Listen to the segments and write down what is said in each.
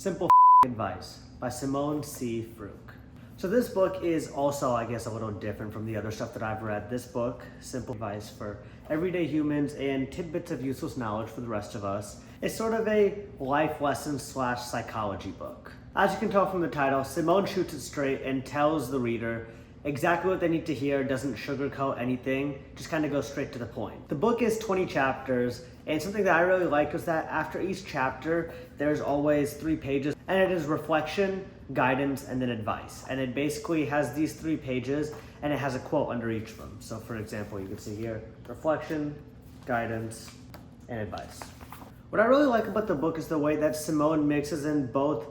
Simple Advice by Simone C. Fruke. So this book is also, I guess, a little different from the other stuff that I've read. This book, Simple Advice for Everyday Humans and Tidbits of Useless Knowledge for the Rest of Us, is sort of a life lesson / psychology book. As you can tell from the title, Simone shoots it straight and tells the reader exactly what they need to hear, doesn't sugarcoat anything, just kind of goes straight to the point. The book is 20 chapters, and something that I really like is that after each chapter, there's always 3 pages, and it is reflection, guidance, and then advice. And it basically has these 3 pages, and it has a quote under each of them. So for example, you can see here, reflection, guidance, and advice. What I really like about the book is the way that Simone mixes in both,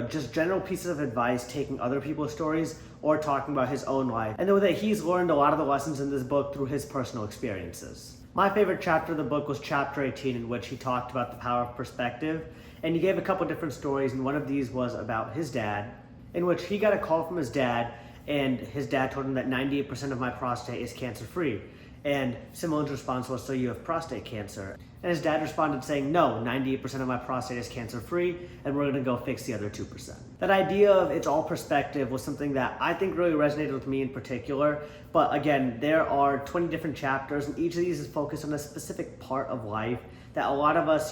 just general pieces of advice, taking other people's stories, or talking about his own life, and the way that he's learned a lot of the lessons in this book through his personal experiences. My favorite chapter of the book was chapter 18, in which he talked about the power of perspective, and he gave a couple different stories, and one of these was about his dad, in which he got a call from his dad, and his dad told him that 98% of my prostate is cancer-free. And Simone's response was, so you have prostate cancer? And his dad responded saying, no, 98% of my prostate is cancer-free, and we're gonna go fix the other 2%. That idea of it's all perspective was something that I think really resonated with me in particular. But again, there are 20 different chapters, and each of these is focused on a specific part of life that a lot of us,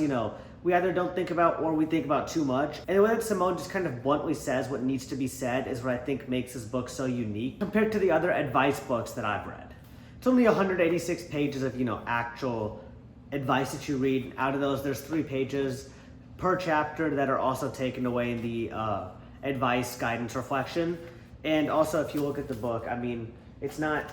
we either don't think about or we think about too much. And the way that Simone just kind of bluntly says what needs to be said is what I think makes this book so unique compared to the other advice books that I've read. It's only 186 pages of, actual advice that you read. Out of those, there's 3 pages per chapter that are also taken away in the advice, guidance, reflection. And also, if you look at the book, it's not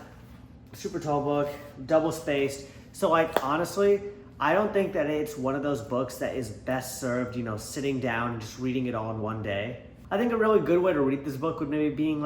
a super tall book, double spaced. So honestly, I don't think that it's one of those books that is best served, sitting down and just reading it all in one day. I think a really good way to read this book would maybe being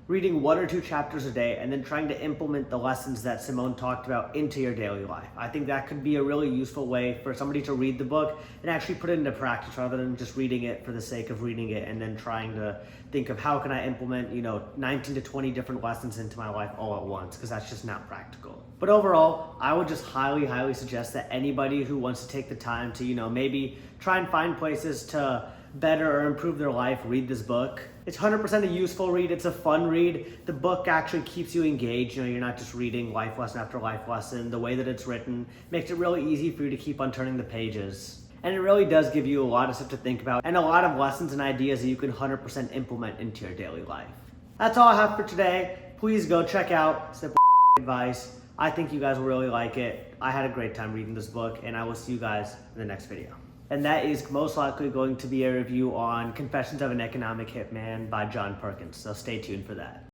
reading 1 or 2 chapters a day and then trying to implement the lessons that Simone talked about into your daily life. I think that could be a really useful way for somebody to read the book and actually put it into practice rather than just reading it for the sake of reading it and then trying to think of how can I implement, 19 to 20 different lessons into my life all at once, because that's just not practical. But overall, I would just highly, highly suggest that anybody who wants to take the time to, maybe try and find places to better or improve their life, read this book. It's 100% a useful read. It's a fun read. The book actually keeps you engaged. You're not just reading life lesson after life lesson. The way that it's written makes it really easy for you to keep on turning the pages. And it really does give you a lot of stuff to think about and a lot of lessons and ideas that you can 100% implement into your daily life. That's all I have for today. Please go check out Simple Advice. I think you guys will really like it. I had a great time reading this book, and I will see you guys in the next video. And that is most likely going to be a review on Confessions of an Economic Hitman by John Perkins. So stay tuned for that.